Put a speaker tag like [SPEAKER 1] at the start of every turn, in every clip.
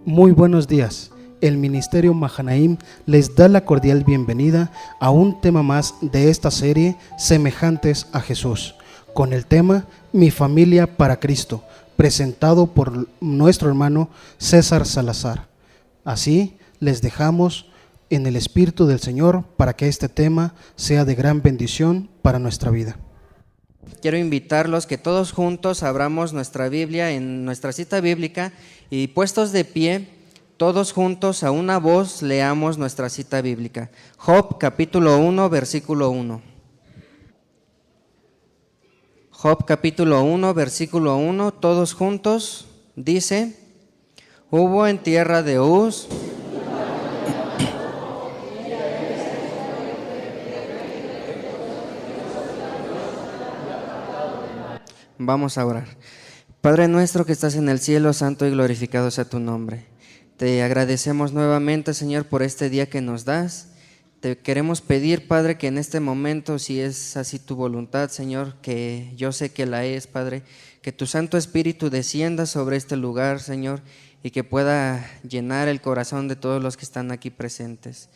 [SPEAKER 1] Muy buenos días. El Ministerio Mahanaim les da la cordial bienvenida a un tema más de esta serie Semejantes a Jesús, con el tema Mi familia para Cristo, presentado por nuestro hermano César Salazar. Así les dejamos en el Espíritu del Señor para que este tema sea de gran bendición para nuestra vida.
[SPEAKER 2] Quiero invitarlos que todos juntos abramos nuestra Biblia en nuestra cita bíblica y puestos de pie, todos juntos a una voz leamos nuestra cita bíblica. Job capítulo 1, versículo 1. Job capítulo 1, versículo 1, todos juntos, dice: Hubo en tierra de Uz Vamos a orar. Padre nuestro que estás en el cielo, santo y glorificado sea tu nombre. Te agradecemos nuevamente, Señor, por este día que nos das. Te queremos pedir, Padre, que en este momento, si es así tu voluntad, Señor, que yo sé que la es, Padre, que tu Santo Espíritu descienda sobre este lugar, Señor, y que pueda llenar el corazón de todos los que están aquí presentes.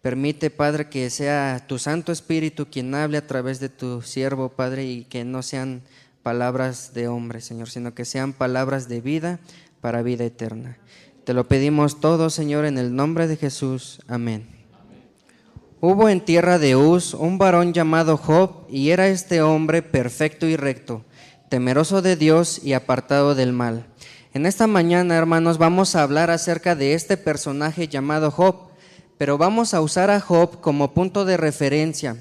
[SPEAKER 2] Permite, Padre, que sea tu Santo Espíritu quien hable a través de tu siervo, Padre, y que no sean palabras de hombre, Señor, sino que sean palabras de vida para vida eterna. Te lo pedimos todo, Señor, en el nombre de Jesús. Amén. Hubo en tierra de Uz un varón llamado Job, y era este hombre perfecto y recto, temeroso de Dios y apartado del mal. En esta mañana, hermanos, vamos a hablar acerca de este personaje llamado Job, pero vamos a usar a Job como punto de referencia.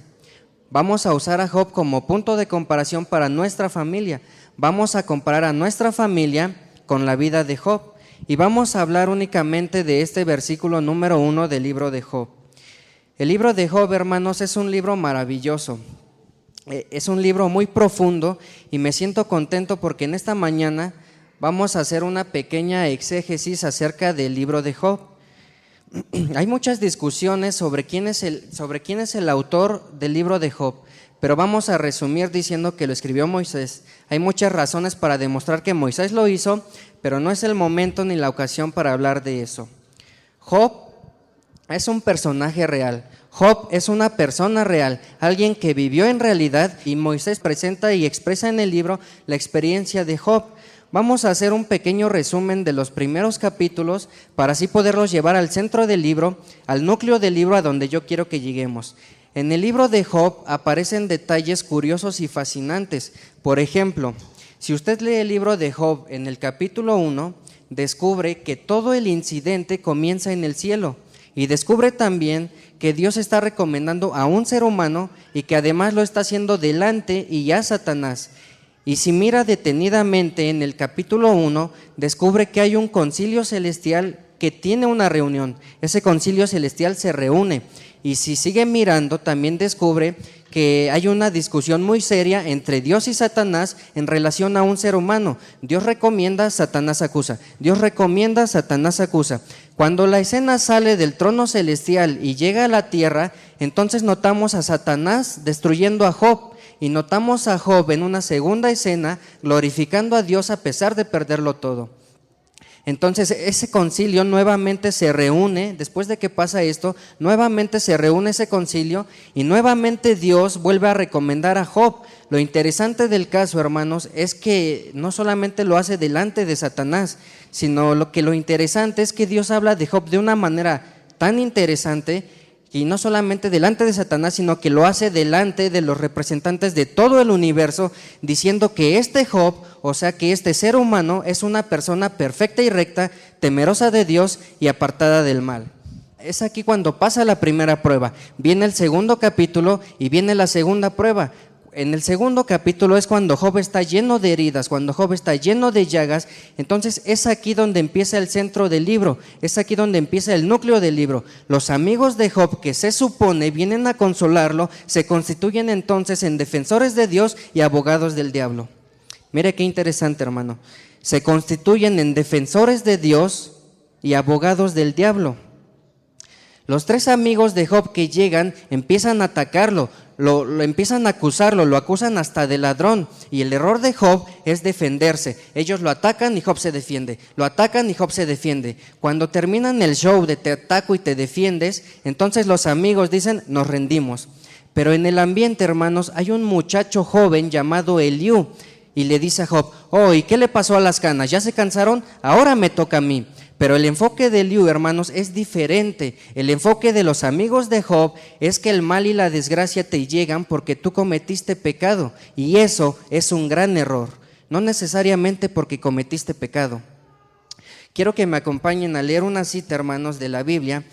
[SPEAKER 2] Vamos a usar a Job como punto de comparación para nuestra familia. Vamos a comparar a nuestra familia con la vida de Job. Y vamos a hablar únicamente de este versículo número 1 del libro de Job. El libro de Job, hermanos, es un libro maravilloso. Es un libro muy profundo y me siento contento porque en esta mañana vamos a hacer una pequeña exégesis acerca del libro de Job. Hay muchas discusiones sobre quién es el autor del libro de Job, pero vamos a resumir diciendo que lo escribió Moisés. Hay muchas razones para demostrar que Moisés lo hizo, pero no es el momento ni la ocasión para hablar de eso. Job es un personaje real. Job es una persona real, alguien que vivió en realidad, y Moisés presenta y expresa en el libro la experiencia de Job. Vamos a hacer un pequeño resumen de los primeros capítulos para así poderlos llevar al centro del libro, al núcleo del libro a donde yo quiero que lleguemos. En el libro de Job aparecen detalles curiosos y fascinantes. Por ejemplo, si usted lee el libro de Job en el capítulo 1, descubre que todo el incidente comienza en el cielo y descubre también que Dios está recomendando a un ser humano y que además lo está haciendo delante y a Satanás. Y si mira detenidamente en el capítulo 1, descubre que hay un concilio celestial que tiene una reunión. Ese concilio celestial se reúne. Y si sigue mirando, también descubre que hay una discusión muy seria entre Dios y Satanás en relación a un ser humano. Dios recomienda, Satanás acusa. Dios recomienda, Satanás acusa. Cuando la escena sale del trono celestial y llega a la tierra, entonces notamos a Satanás destruyendo a Job. Y notamos a Job en una segunda escena glorificando a Dios a pesar de perderlo todo. Entonces ese concilio nuevamente se reúne, después de que pasa esto, nuevamente se reúne ese concilio y nuevamente Dios vuelve a recomendar a Job. Lo interesante del caso, hermanos, es que no solamente lo hace delante de Satanás, sino lo interesante es que Dios habla de Job de una manera tan interesante. Y no solamente delante de Satanás, sino que lo hace delante de los representantes de todo el universo, diciendo que este Job, o sea que este ser humano, es una persona perfecta y recta, temerosa de Dios y apartada del mal. Es aquí cuando pasa la primera prueba. Viene el segundo capítulo y viene la segunda prueba. En el segundo capítulo es cuando Job está lleno de heridas, cuando Job está lleno de llagas. Entonces es aquí donde empieza el centro del libro, es aquí donde empieza el núcleo del libro. Los amigos de Job, que se supone vienen a consolarlo, se constituyen entonces en defensores de Dios y abogados del diablo. Mire qué interesante, hermano. Se constituyen en defensores de Dios y abogados del diablo. Los tres amigos de Job que llegan empiezan a atacarlo, lo empiezan a acusarlo, lo acusan hasta de ladrón. Y el error de Job es defenderse. Ellos lo atacan y Job se defiende, lo atacan y Job se defiende. Cuando terminan el show de te ataco y te defiendes, entonces los amigos dicen, nos rendimos. Pero en el ambiente, hermanos, hay un muchacho joven llamado Eliú y le dice a Job, oh, ¿y qué le pasó a las canas? ¿Ya se cansaron? Ahora me toca a mí. Pero el enfoque de Eliú, hermanos, es diferente. El enfoque de los amigos de Job es que el mal y la desgracia te llegan porque tú cometiste pecado, y eso es un gran error, no necesariamente porque cometiste pecado. Quiero que me acompañen a leer una cita, hermanos, de la Biblia,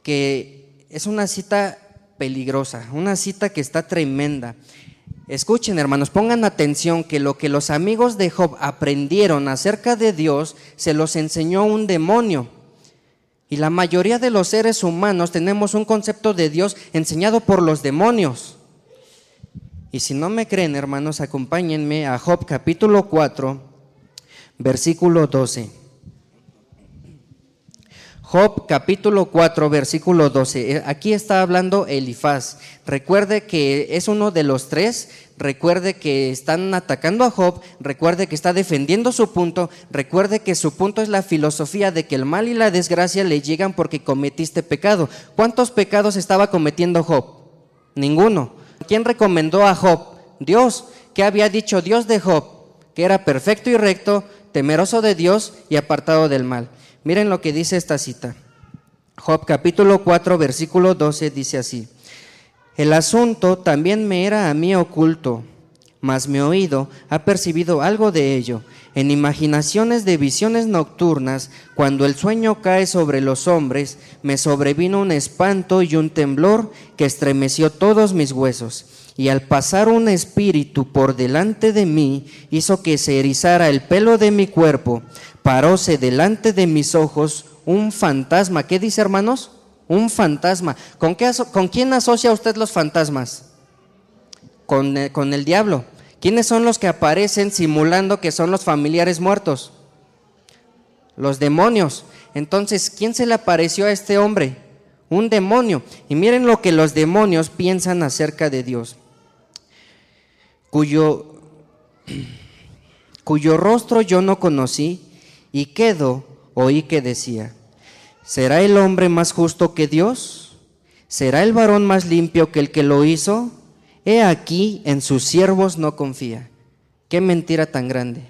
[SPEAKER 2] que es una cita peligrosa, una cita que está tremenda. Escuchen, hermanos, pongan atención que lo que los amigos de Job aprendieron acerca de Dios se los enseñó un demonio. Y la mayoría de los seres humanos tenemos un concepto de Dios enseñado por los demonios. Y si no me creen, hermanos, acompáñenme a Job capítulo 4, versículo 12. Job capítulo 4, versículo 12. Aquí está hablando Elifaz. Recuerde que es uno de los tres. Recuerde que están atacando a Job. Recuerde que está defendiendo su punto. Recuerde que su punto es la filosofía de que el mal y la desgracia le llegan porque cometiste pecado. ¿Cuántos pecados estaba cometiendo Job? Ninguno. ¿Quién recomendó a Job? Dios. ¿Qué había dicho Dios de Job? Que era perfecto y recto, temeroso de Dios y apartado del mal. Miren lo que dice esta cita. Job capítulo 4, versículo 12 dice así: el asunto también me era a mí oculto, mas mi oído ha percibido algo de ello. En imaginaciones de visiones nocturnas, cuando el sueño cae sobre los hombres, me sobrevino un espanto y un temblor que estremeció todos mis huesos. Y al pasar un espíritu por delante de mí, hizo que se erizara el pelo de mi cuerpo. Paróse delante de mis ojos un fantasma. ¿Qué dice, hermanos? Un fantasma. ¿Con quién asocia usted los fantasmas? Con el diablo. ¿Quiénes son los que aparecen simulando que son los familiares muertos? Los demonios. Entonces, ¿quién se le apareció a este hombre? Un demonio. Y miren lo que los demonios piensan acerca de Dios. Cuyo rostro yo no conocí, y quedo oí que decía: ¿será el hombre más justo que Dios? ¿Será el varón más limpio que el que lo hizo? He aquí, en sus siervos no confía. Qué mentira tan grande.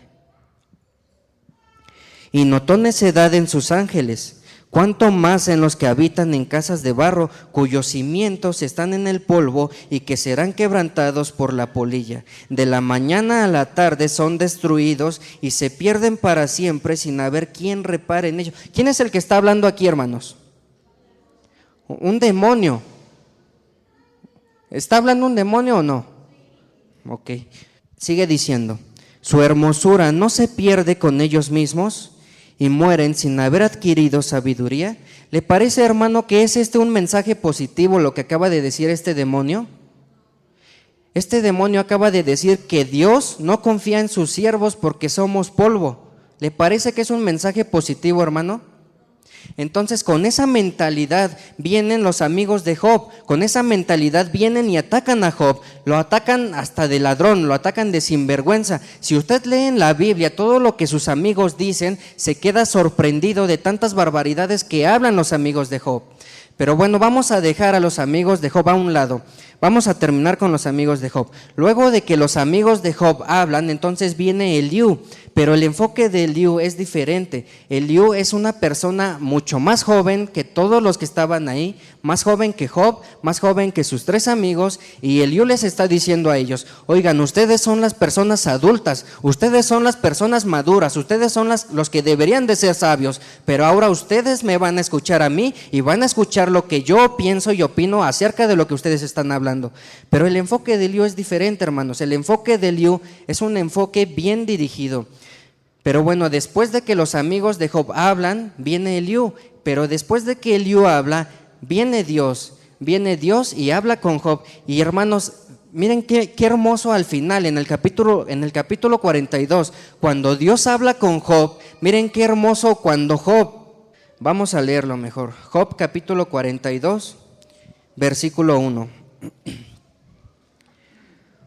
[SPEAKER 2] Y notó necedad en sus ángeles, cuánto más en los que habitan en casas de barro, cuyos cimientos están en el polvo y que serán quebrantados por la polilla. De la mañana a la tarde son destruidos y se pierden para siempre sin haber quien repare en ellos. ¿Quién es el que está hablando aquí, hermanos? Un demonio. ¿Está hablando un demonio o no? Ok. Sigue diciendo: su hermosura no se pierde con ellos mismos y mueren sin haber adquirido sabiduría. ¿Le parece, hermano, que es un mensaje positivo lo que acaba de decir este demonio? Este demonio acaba de decir que Dios no confía en sus siervos porque somos polvo. ¿Le parece que es un mensaje positivo, hermano? Entonces, con esa mentalidad vienen los amigos de Job, con esa mentalidad vienen y atacan a Job, lo atacan hasta de ladrón, lo atacan de sinvergüenza. Si usted lee en la Biblia todo lo que sus amigos dicen, se queda sorprendido de tantas barbaridades que hablan los amigos de Job. Pero bueno, vamos a dejar a los amigos de Job a un lado. Vamos a terminar con los amigos de Job. Luego de que los amigos de Job hablan, entonces viene Eliú. Pero el enfoque de Eliú es diferente. Eliú es una persona mucho más joven que todos los que estaban ahí, más joven que Job, más joven que sus tres amigos, y Eliú les está diciendo a ellos: oigan, ustedes son las personas adultas, ustedes son las personas maduras, ustedes son los que deberían de ser sabios, pero ahora ustedes me van a escuchar a mí y van a escuchar lo que yo pienso y opino acerca de lo que ustedes están hablando. Pero el enfoque de Eliú es diferente, hermanos. El enfoque de Eliú es un enfoque bien dirigido. Pero bueno, después de que los amigos de Job hablan, viene Eliú. Pero después de que Eliú habla, viene Dios y habla con Job. Y hermanos, miren qué hermoso al final, en el capítulo 42, cuando Dios habla con Job, miren qué hermoso cuando Job Vamos a leerlo mejor. Job capítulo 42, versículo 1.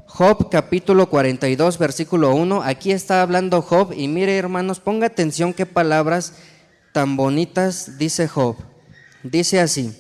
[SPEAKER 2] Job capítulo 42, versículo 1. Aquí está hablando Job y mire, hermanos, ponga atención qué palabras tan bonitas dice Job. Dice así: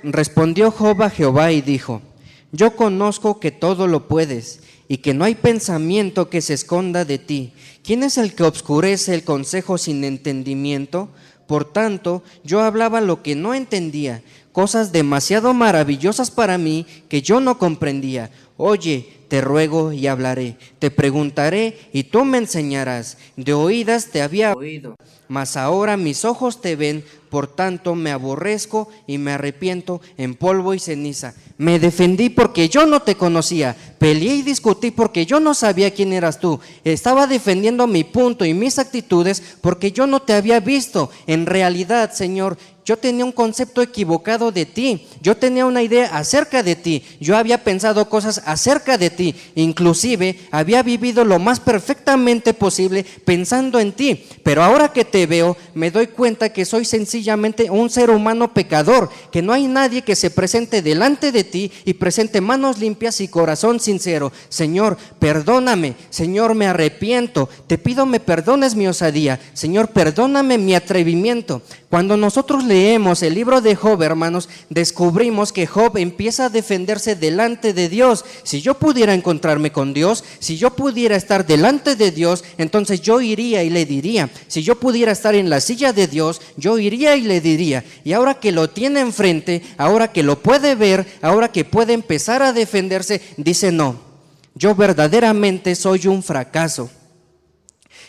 [SPEAKER 2] respondió Job a Jehová y dijo: yo conozco que todo lo puedes y que no hay pensamiento que se esconda de ti. ¿Quién es el que obscurece el consejo sin entendimiento? Por tanto, yo hablaba lo que no entendía, cosas demasiado maravillosas para mí que yo no comprendía. Oye, te ruego y hablaré, te preguntaré y tú me enseñarás. De oídas te había oído, mas ahora mis ojos te ven, por tanto me aborrezco y me arrepiento en polvo y ceniza. Me defendí porque yo no te conocía, peleé y discutí porque yo no sabía quién eras tú. Estaba defendiendo mi punto y mis actitudes porque yo no te había visto. En realidad, Señor, yo tenía un concepto equivocado de ti, yo tenía una idea acerca de ti, yo había pensado cosas acerca de ti, inclusive había vivido lo más perfectamente posible pensando en ti, pero ahora que te veo me doy cuenta que soy sencillamente un ser humano pecador, que no hay nadie que se presente delante de ti y presente manos limpias y corazón sincero. Señor, perdóname, Señor, me arrepiento, te pido me perdones mi osadía, Señor, perdóname mi atrevimiento. Cuando nosotros leemos el libro de Job, hermanos, descubrimos que Job empieza a defenderse delante de Dios. Si yo pudiera encontrarme con Dios, si yo pudiera estar delante de Dios, entonces yo iría y le diría. Si yo pudiera estar en la silla de Dios, yo iría y le diría. Y ahora que lo tiene enfrente, ahora que lo puede ver, ahora que puede empezar a defenderse, dice: no, yo verdaderamente soy un fracaso.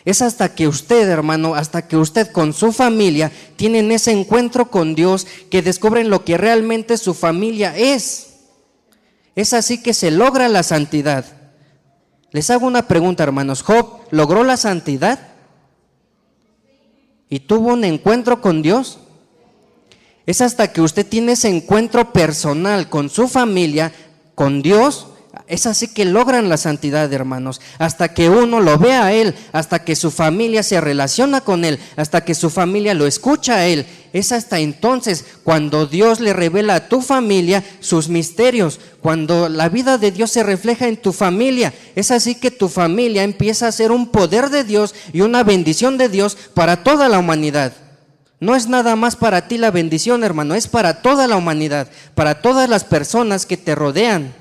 [SPEAKER 2] Es hasta que usted, hermano, hasta que usted con su familia tienen ese encuentro con Dios que descubren lo que realmente su familia es. Es así que se logra la santidad. Les hago una pregunta, hermanos. ¿Job logró la santidad? ¿Y tuvo un encuentro con Dios? Es hasta que usted tiene ese encuentro personal con su familia, con Dios. Es así que logran la santidad, hermanos, hasta que uno lo ve a Él, hasta que su familia se relaciona con Él, hasta que su familia lo escucha a Él. Es hasta entonces cuando Dios le revela a tu familia sus misterios, cuando la vida de Dios se refleja en tu familia. Es así que tu familia empieza a ser un poder de Dios y una bendición de Dios para toda la humanidad. No es nada más para ti la bendición, hermano, es para toda la humanidad, para todas las personas que te rodean.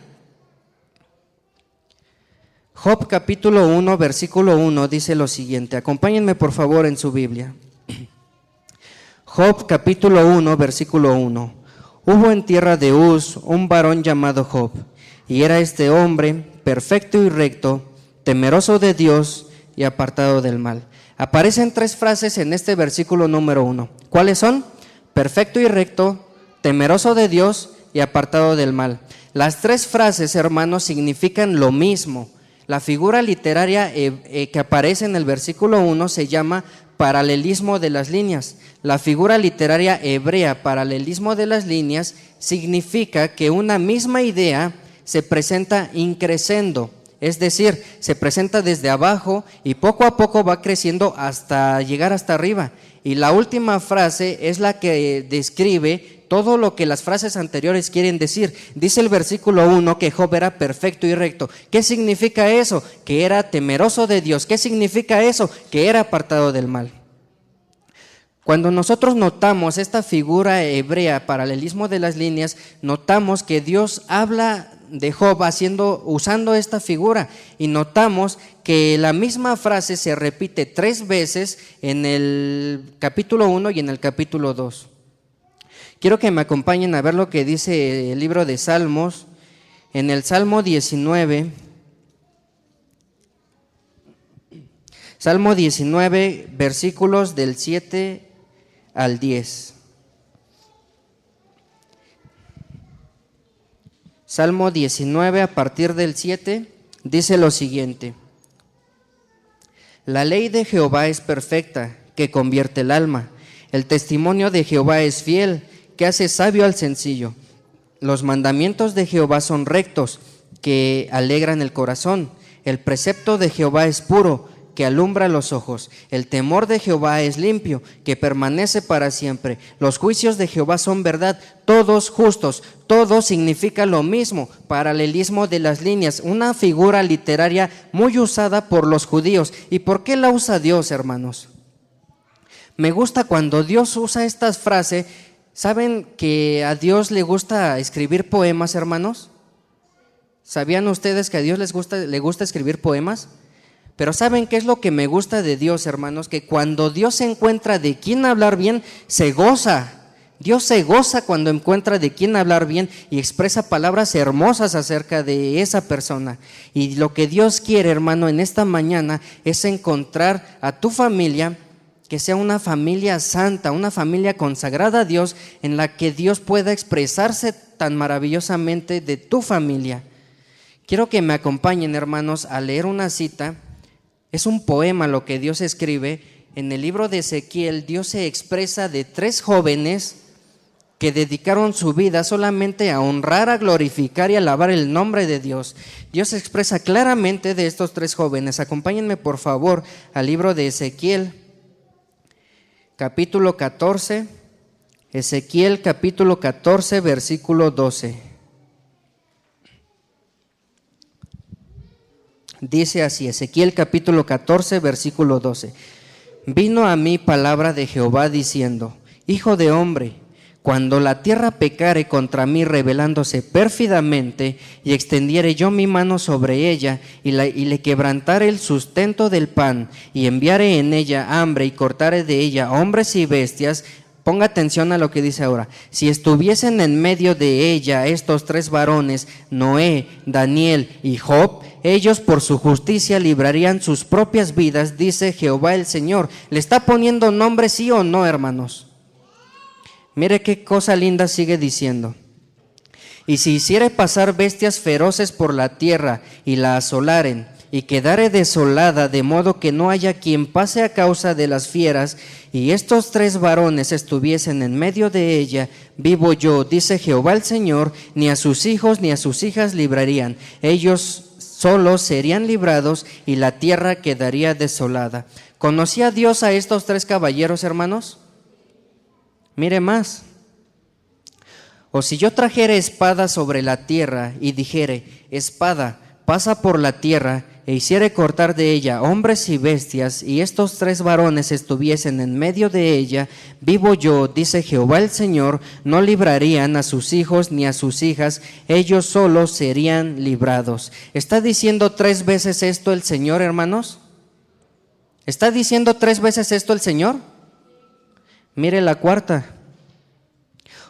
[SPEAKER 2] Job capítulo 1, versículo 1 dice lo siguiente. Acompáñenme por favor en su Biblia. Job capítulo 1, versículo 1. Hubo en tierra de Uz un varón llamado Job, y era este hombre perfecto y recto, temeroso de Dios y apartado del mal. Aparecen tres frases en este versículo número 1. ¿Cuáles son? Perfecto y recto, temeroso de Dios y apartado del mal. Las tres frases, hermanos, significan lo mismo. La figura literaria que aparece en el versículo 1 se llama paralelismo de las líneas. La figura literaria hebrea, paralelismo de las líneas, significa que una misma idea se presenta increscendo, es decir, se presenta desde abajo y poco a poco va creciendo hasta llegar hasta arriba. Y la última frase es la que describe todo lo que las frases anteriores quieren decir. Dice el versículo 1 que Job era perfecto y recto. ¿Qué significa eso? Que era temeroso de Dios. ¿Qué significa eso? Que era apartado del mal. Cuando nosotros notamos esta figura hebrea, paralelismo de las líneas, notamos que Dios habla de Job usando esta figura, y notamos que la misma frase se repite 3 veces en el capítulo 1 y en el capítulo 2. Quiero que me acompañen a ver lo que dice el libro de Salmos, en el Salmo 19, Salmo 19, versículos del 7 al 10. Salmo 19, a partir del 7, dice lo siguiente: La ley de Jehová es perfecta, que convierte el alma. El testimonio de Jehová es fiel, que hace sabio al sencillo. Los mandamientos de Jehová son rectos, que alegran el corazón. El precepto de Jehová es puro, que alumbra los ojos. El temor de Jehová es limpio, que permanece para siempre. Los juicios de Jehová son verdad, todos justos. Todo significa lo mismo, paralelismo de las líneas, una figura literaria muy usada por los judíos. ¿Y por qué la usa Dios, hermanos? Me gusta cuando Dios usa estas frases. ¿Saben que a Dios le gusta escribir poemas, hermanos? ¿Sabían ustedes que a Dios le gusta escribir poemas? Pero ¿saben qué es lo que me gusta de Dios, hermanos? Que cuando Dios se encuentra de quién hablar bien, se goza. Dios se goza cuando encuentra de quién hablar bien y expresa palabras hermosas acerca de esa persona. Y lo que Dios quiere, hermano, en esta mañana es encontrar a tu familia, que sea una familia santa, una familia consagrada a Dios, en la que Dios pueda expresarse tan maravillosamente de tu familia. Quiero que me acompañen, hermanos, a leer una cita. Es un poema lo que Dios escribe. En el libro de Ezequiel, Dios se expresa de 3 jóvenes que dedicaron su vida solamente a honrar, a glorificar y alabar el nombre de Dios. Dios se expresa claramente de estos 3 jóvenes. Acompáñenme, por favor, al libro de Ezequiel, capítulo 14. Ezequiel, capítulo 14, versículo 12. Dice así, Ezequiel capítulo 14, versículo 12. Vino a mí palabra de Jehová diciendo: Hijo de hombre, cuando la tierra pecare contra mí rebelándose pérfidamente, y extendiere yo mi mano sobre ella, y le quebrantare el sustento del pan, y enviare en ella hambre, y cortare de ella hombres y bestias. Ponga atención a lo que dice ahora. Si estuviesen en medio de ella estos 3 varones, Noé, Daniel y Job, ellos por su justicia librarían sus propias vidas, dice Jehová el Señor. ¿Le está poniendo nombre, sí o no, hermanos? Mire qué cosa linda sigue diciendo. Y si hiciere pasar bestias feroces por la tierra y la asolaren, y quedare desolada, de modo que no haya quien pase a causa de las fieras, y estos 3 varones estuviesen en medio de ella, vivo yo, dice Jehová el Señor, ni a sus hijos ni a sus hijas librarían, ellos solos serían librados, y la tierra quedaría desolada. ¿Conocía Dios a estos 3 caballeros, hermanos? Mire más. O si yo trajere espada sobre la tierra, y dijere: espada, pasa por la tierra, e hiciere cortar de ella hombres y bestias, y estos 3 varones estuviesen en medio de ella, vivo yo, dice Jehová el Señor, no librarían a sus hijos ni a sus hijas, ellos solos serían librados. ¿Está diciendo 3 veces esto el Señor, hermanos? ¿Está diciendo 3 veces esto el Señor? Mire la 4.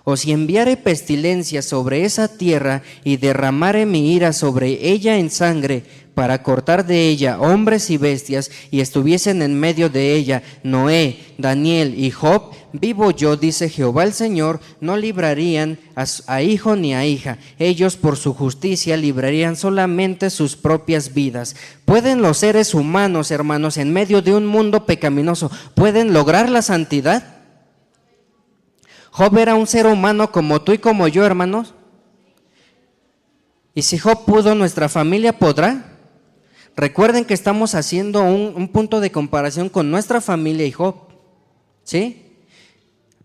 [SPEAKER 2] O si enviare pestilencia sobre esa tierra y derramare mi ira sobre ella en sangre, para cortar de ella hombres y bestias, y estuviesen en medio de ella Noé, Daniel y Job, vivo yo, dice Jehová el Señor, no librarían a hijo ni a hija, ellos por su justicia librarían solamente sus propias vidas. ¿Pueden los seres humanos, hermanos, en medio de un mundo pecaminoso, pueden lograr la santidad? Job era un ser humano como tú y como yo, hermanos. Y si Job pudo, ¿nuestra familia podrá? Recuerden que estamos haciendo un punto de comparación con nuestra familia y Job, ¿sí?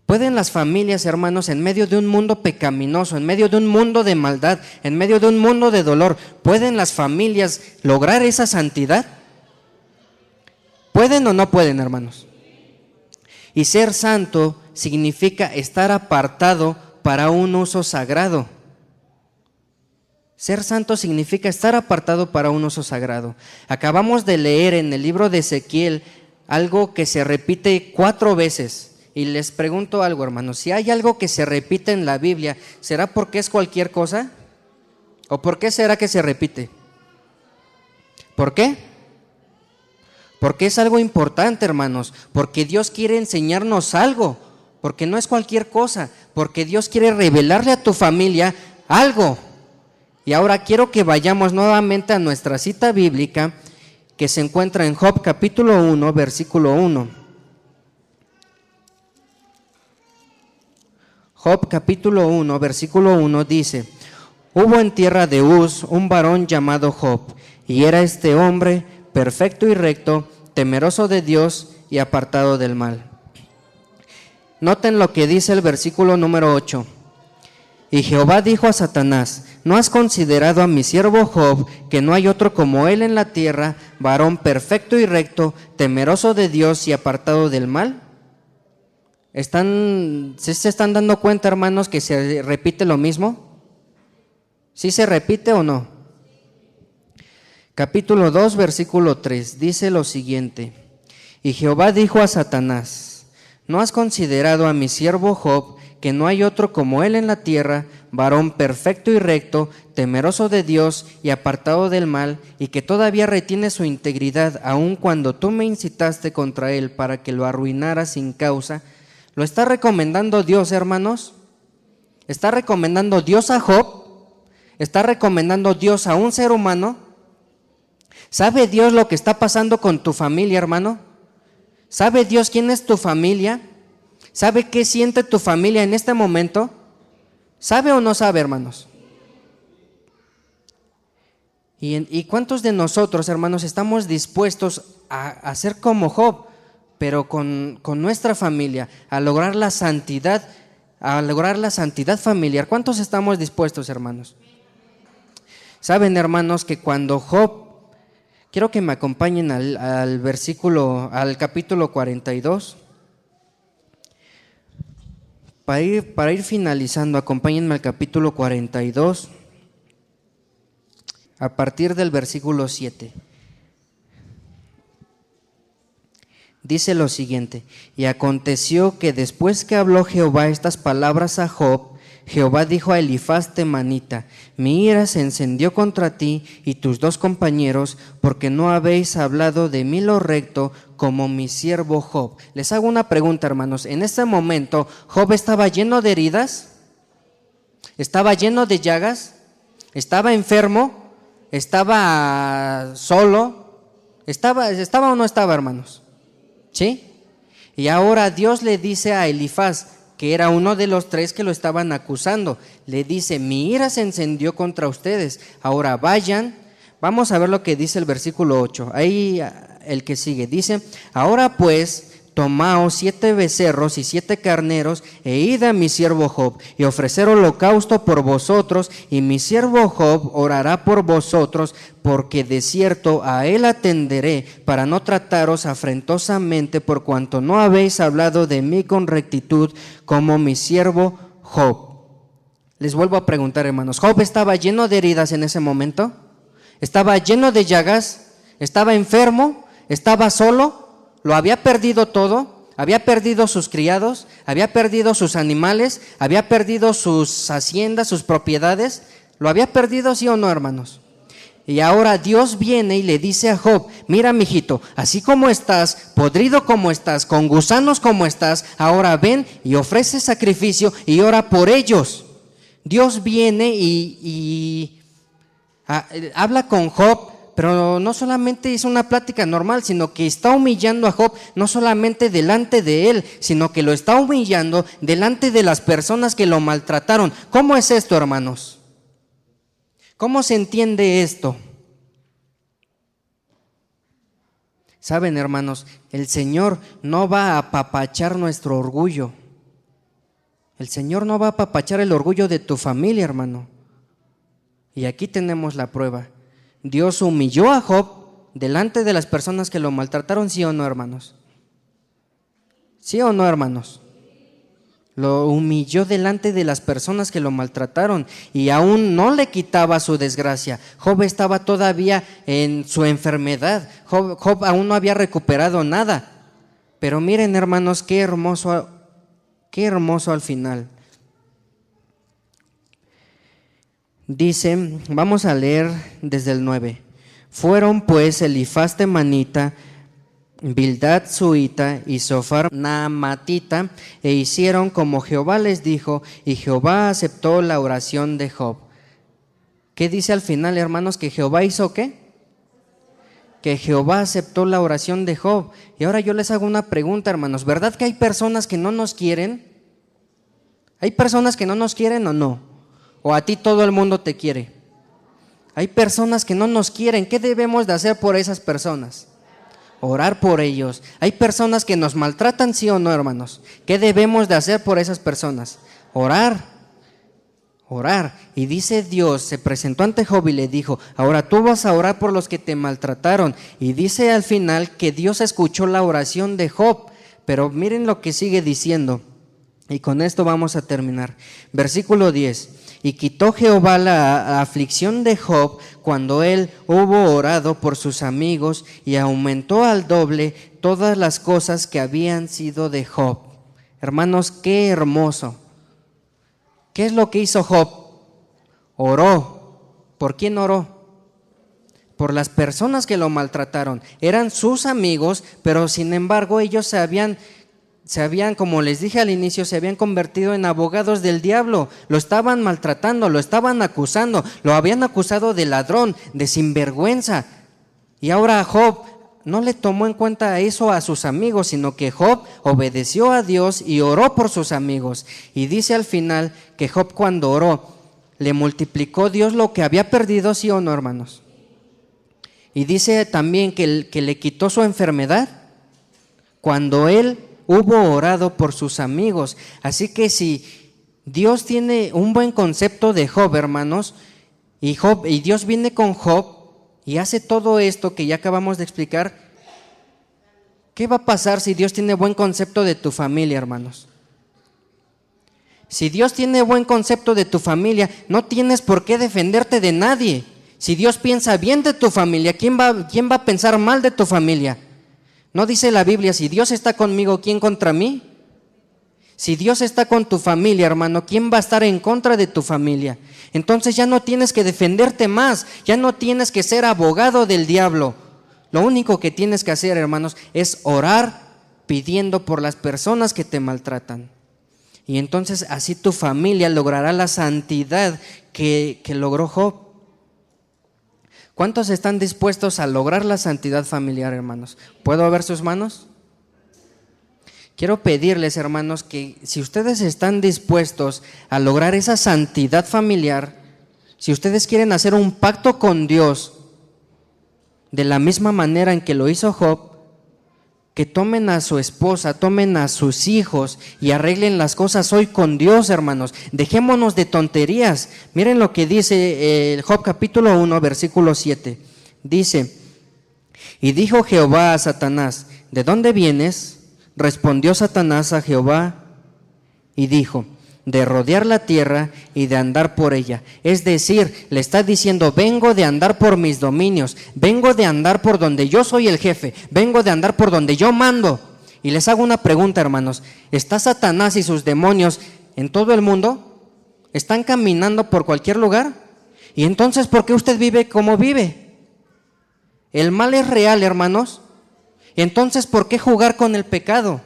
[SPEAKER 2] ¿Pueden las familias, hermanos, en medio de un mundo pecaminoso, en medio de un mundo de maldad, en medio de un mundo de dolor, pueden las familias lograr esa santidad? ¿Pueden o no pueden, hermanos? Y ser santo significa estar apartado para un uso sagrado. Ser santo significa estar apartado para un uso sagrado. Acabamos de leer en el libro de Ezequiel algo que se repite 4 veces. Y les pregunto algo, hermanos, si hay algo que se repite en la Biblia, ¿será porque es cualquier cosa? ¿O por qué será que se repite? ¿Por qué? Porque es algo importante, hermanos, porque Dios quiere enseñarnos algo, porque no es cualquier cosa, porque Dios quiere revelarle a tu familia algo. Y ahora quiero que vayamos nuevamente a nuestra cita bíblica que se encuentra en Job capítulo 1, versículo 1. Job capítulo 1, versículo 1 dice: hubo en tierra de Uz un varón llamado Job, y era este hombre perfecto y recto, temeroso de Dios y apartado del mal. Noten lo que dice el versículo número 8. Y Jehová dijo a Satanás: ¿no has considerado a mi siervo Job, que no hay otro como él en la tierra, varón perfecto y recto, temeroso de Dios y apartado del mal? ¿Sí se están dando cuenta, hermanos, que se repite lo mismo? ¿Sí se repite o no? Capítulo 2, versículo 3, dice lo siguiente: y Jehová dijo a Satanás: ¿no has considerado a mi siervo Job, que no hay otro como él en la tierra, varón perfecto y recto, temeroso de Dios y apartado del mal, y que todavía retiene su integridad, aun cuando tú me incitaste contra él para que lo arruinara sin causa? ¿Lo está recomendando Dios, hermanos? ¿Está recomendando Dios a Job? ¿Está recomendando Dios a un ser humano? ¿Sabe Dios lo que está pasando con tu familia, hermano? ¿Sabe Dios quién es tu familia? ¿Sabe qué siente tu familia en este momento? ¿Sabe o no sabe, hermanos? ¿Y cuántos de nosotros, hermanos, estamos dispuestos a ser como Job, pero con nuestra familia, a lograr la santidad familiar? ¿Cuántos estamos dispuestos, hermanos? Saben, hermanos, que cuando Job, quiero que me acompañen al capítulo 42. Para ir finalizando, acompáñenme al capítulo 42, a partir del versículo 7. Dice lo siguiente: y aconteció que después que habló Jehová estas palabras a Job, Jehová dijo a Elifaz temanita: mi ira se encendió contra ti y tus dos compañeros, porque no habéis hablado de mí lo recto, como mi siervo Job. Les hago una pregunta, hermanos. En este momento, ¿Job estaba lleno de heridas? ¿Estaba lleno de llagas? ¿Estaba enfermo? ¿Estaba solo? ¿Estaba o no estaba, hermanos? ¿Sí? Y ahora Dios le dice a Elifaz, que era uno de los tres que lo estaban acusando, le dice: mi ira se encendió contra ustedes, ahora vayan. Vamos a ver lo que dice el versículo 8, ahí el que sigue, dice: ahora pues, tomaos 7 becerros y 7 carneros, e id a mi siervo Job, y ofrecer holocausto por vosotros, y mi siervo Job orará por vosotros, porque de cierto a él atenderé, para no trataros afrentosamente, por cuanto no habéis hablado de mí con rectitud, como mi siervo Job. Les vuelvo a preguntar, hermanos, ¿Job estaba lleno de heridas en ese momento? ¿Estaba lleno de llagas? ¿Estaba enfermo? ¿Estaba solo? ¿Lo había perdido todo? ¿Había perdido sus criados? ¿Había perdido sus animales? ¿Había perdido sus haciendas, sus propiedades? ¿Lo había perdido, sí o no, hermanos? Y ahora Dios viene y le dice a Job: mira, mijito, así como estás, podrido como estás, con gusanos como estás, ahora ven y ofrece sacrificio y ora por ellos. Dios viene y habla con Job, pero no solamente es una plática normal, sino que está humillando a Job, no solamente delante de él, sino que lo está humillando delante de las personas que lo maltrataron. ¿Cómo es esto, hermanos? ¿Cómo se entiende esto? Saben, hermanos, el Señor no va a apapachar nuestro orgullo. El Señor no va a apapachar el orgullo de tu familia, hermano. Y aquí tenemos la prueba. Dios humilló a Job delante de las personas que lo maltrataron, ¿sí o no, hermanos? ¿Sí o no, hermanos? Lo humilló delante de las personas que lo maltrataron y aún no le quitaba su desgracia. Job estaba todavía en su enfermedad. Job aún no había recuperado nada. Pero miren, hermanos, qué hermoso al final. Dice, vamos a leer desde el 9. Fueron pues Elifaz temanita, Bildad suita y Sofar naamatita, e hicieron como Jehová les dijo, y Jehová aceptó la oración de Job. ¿Qué dice al final, hermanos? ¿Que Jehová hizo qué? Que Jehová aceptó la oración de Job. Y ahora yo les hago una pregunta, hermanos. ¿Verdad que hay personas que no nos quieren? ¿Hay personas que no nos quieren o no? ¿O a ti todo el mundo te quiere? Hay personas que no nos quieren. ¿Qué debemos de hacer por esas personas? Orar por ellos. Hay personas que nos maltratan, ¿sí o no, hermanos? ¿Qué debemos de hacer por esas personas? Orar. Y dice Dios, se presentó ante Job y le dijo, ahora tú vas a orar por los que te maltrataron. Y dice al final que Dios escuchó la oración de Job. Pero miren lo que sigue diciendo. Y con esto vamos a terminar. Versículo 10. Y quitó Jehová la aflicción de Job cuando él hubo orado por sus amigos, y aumentó al doble todas las cosas que habían sido de Job. Hermanos, qué hermoso. ¿Qué es lo que hizo Job? Oró. ¿Por quién oró? Por las personas que lo maltrataron. Eran sus amigos, pero sin embargo ellos se habían, como les dije al inicio, se habían convertido en abogados del diablo. Lo estaban maltratando, lo estaban acusando, lo habían acusado de ladrón, de sinvergüenza. Y ahora Job no le tomó en cuenta eso a sus amigos, sino que Job obedeció a Dios y oró por sus amigos. Y dice al final que Job, cuando oró, le multiplicó Dios lo que había perdido, ¿sí o no, hermanos? Y dice también que le quitó su enfermedad cuando él hubo orado por sus amigos. Así que si Dios tiene un buen concepto de Job, hermanos, y Dios viene con Job y hace todo esto que ya acabamos de explicar, ¿qué va a pasar si Dios tiene buen concepto de tu familia, hermanos? Si Dios tiene buen concepto de tu familia, no tienes por qué defenderte de nadie. Si Dios piensa bien de tu familia, ¿quién va a pensar mal de tu familia? ¿No dice la Biblia, si Dios está conmigo, quién contra mí? Si Dios está con tu familia, hermano, ¿quién va a estar en contra de tu familia? Entonces ya no tienes que defenderte más, ya no tienes que ser abogado del diablo. Lo único que tienes que hacer, hermanos, es orar pidiendo por las personas que te maltratan. Y entonces así tu familia logrará la santidad que logró Job. ¿Cuántos están dispuestos a lograr la santidad familiar, hermanos? ¿Puedo ver sus manos? Quiero pedirles, hermanos, que si ustedes están dispuestos a lograr esa santidad familiar, si ustedes quieren hacer un pacto con Dios de la misma manera en que lo hizo Job, que tomen a su esposa, tomen a sus hijos y arreglen las cosas hoy con Dios, hermanos. Dejémonos de tonterías. Miren lo que dice Job capítulo 1, versículo 7. Dice, y dijo Jehová a Satanás, ¿de dónde vienes? Respondió Satanás a Jehová y dijo, de rodear la tierra y de andar por ella. Es decir, le está diciendo, vengo de andar por mis dominios, vengo de andar por donde yo soy el jefe, vengo de andar por donde yo mando. Y les hago una pregunta, hermanos, ¿está Satanás y sus demonios en todo el mundo? ¿Están caminando por cualquier lugar? ¿Y entonces por qué usted vive como vive? El mal es real, hermanos. Entonces, ¿por qué jugar con el pecado?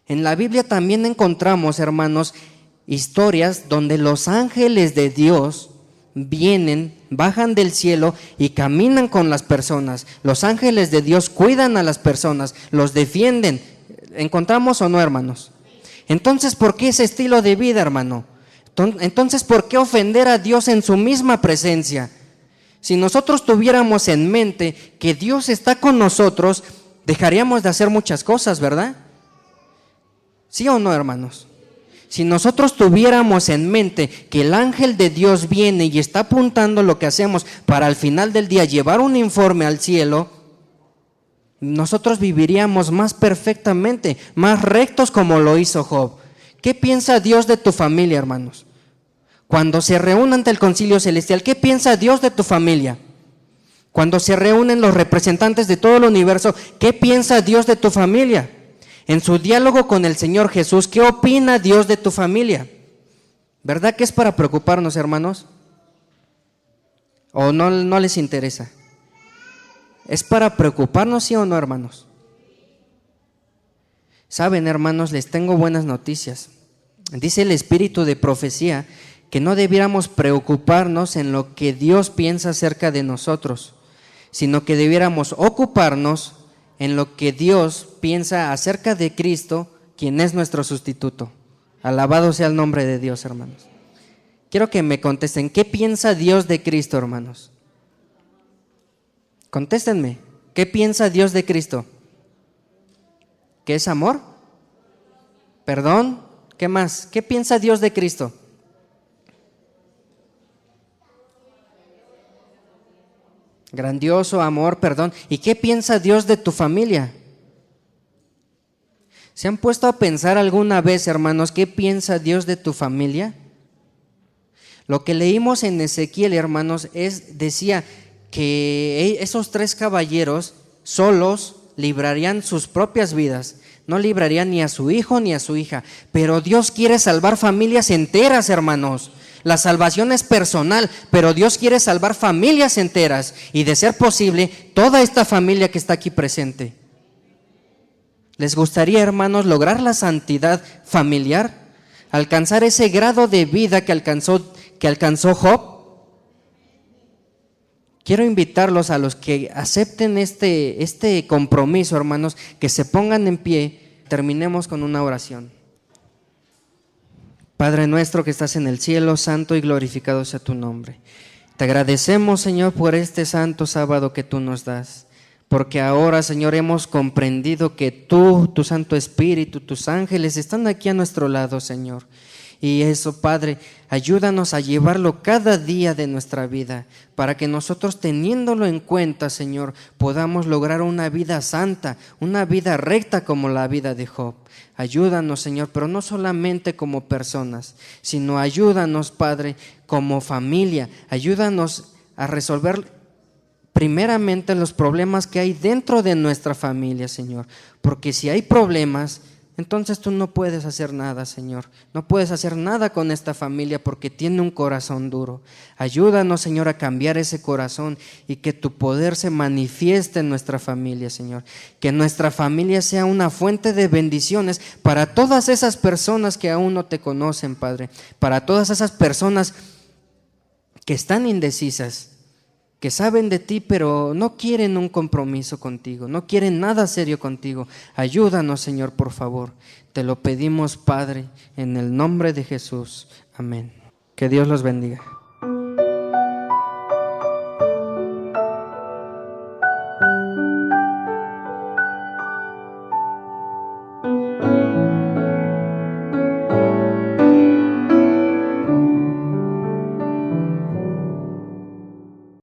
[SPEAKER 2] En la Biblia también encontramos, hermanos, historias donde los ángeles de Dios vienen, bajan del cielo y caminan con las personas. Los ángeles de Dios cuidan a las personas, los defienden. ¿Encontramos o no, hermanos? Entonces, ¿por qué ese estilo de vida, hermano? Entonces, ¿por qué ofender a Dios en su misma presencia? Si nosotros tuviéramos en mente que Dios está con nosotros, dejaríamos de hacer muchas cosas, ¿verdad? ¿Sí o no, hermanos? Si nosotros tuviéramos en mente que el ángel de Dios viene y está apuntando lo que hacemos para al final del día llevar un informe al cielo, nosotros viviríamos más perfectamente, más rectos como lo hizo Job. ¿Qué piensa Dios de tu familia, hermanos? Cuando se reúnen ante el concilio celestial, ¿qué piensa Dios de tu familia? Cuando se reúnen los representantes de todo el universo, ¿qué piensa Dios de tu familia? En su diálogo con el Señor Jesús, ¿qué opina Dios de tu familia? ¿Verdad que es para preocuparnos, hermanos? ¿O no les interesa? ¿Es para preocuparnos, sí o no, hermanos? Saben, hermanos, les tengo buenas noticias. Dice el espíritu de profecía que no debiéramos preocuparnos en lo que Dios piensa acerca de nosotros, sino que debiéramos ocuparnos en lo que Dios piensa acerca de Cristo, quien es nuestro sustituto. Alabado sea el nombre de Dios, hermanos. Quiero que me contesten, ¿qué piensa Dios de Cristo, hermanos? Contéstenme, ¿Qué piensa Dios de Cristo? ¿Qué es amor? ¿Perdón? ¿Qué más? ¿Qué piensa Dios de Cristo? Grandioso, amor, perdón. ¿Y qué piensa Dios de tu familia? ¿Se han puesto a pensar alguna vez, hermanos, qué piensa Dios de tu familia? Lo que leímos en Ezequiel, hermanos, decía que esos 3 caballeros solos librarían sus propias vidas, no librarían ni a su hijo ni a su hija, pero Dios quiere salvar familias enteras, hermanos. La salvación es personal, pero Dios quiere salvar familias enteras y, de ser posible, toda esta familia que está aquí presente. ¿Les gustaría, hermanos, lograr la santidad familiar? ¿Alcanzar ese grado de vida que alcanzó Job? Quiero invitarlos a los que acepten este compromiso, hermanos, que se pongan en pie. Terminemos con una oración. Padre nuestro que estás en el cielo, santo y glorificado sea tu nombre. Te agradecemos, Señor, por este santo sábado que tú nos das, porque ahora, Señor, hemos comprendido que tú, tu Santo Espíritu, tus ángeles están aquí a nuestro lado, Señor. Y eso, Padre, ayúdanos a llevarlo cada día de nuestra vida, para que nosotros, teniéndolo en cuenta, Señor, podamos lograr una vida santa, una vida recta como la vida de Job. Ayúdanos, Señor, pero no solamente como personas, sino ayúdanos, Padre, como familia. Ayúdanos a resolver primeramente los problemas que hay dentro de nuestra familia, Señor, porque si hay problemas, entonces tú no puedes hacer nada, Señor. No puedes hacer nada con esta familia porque tiene un corazón duro. Ayúdanos, Señor, a cambiar ese corazón y que tu poder se manifieste en nuestra familia, Señor. Que nuestra familia sea una fuente de bendiciones para todas esas personas que aún no te conocen, Padre. Para todas esas personas que están indecisas, que saben de ti, pero no quieren un compromiso contigo, no quieren nada serio contigo. Ayúdanos, Señor, por favor. Te lo pedimos, Padre, en el nombre de Jesús. Amén. Que Dios los bendiga.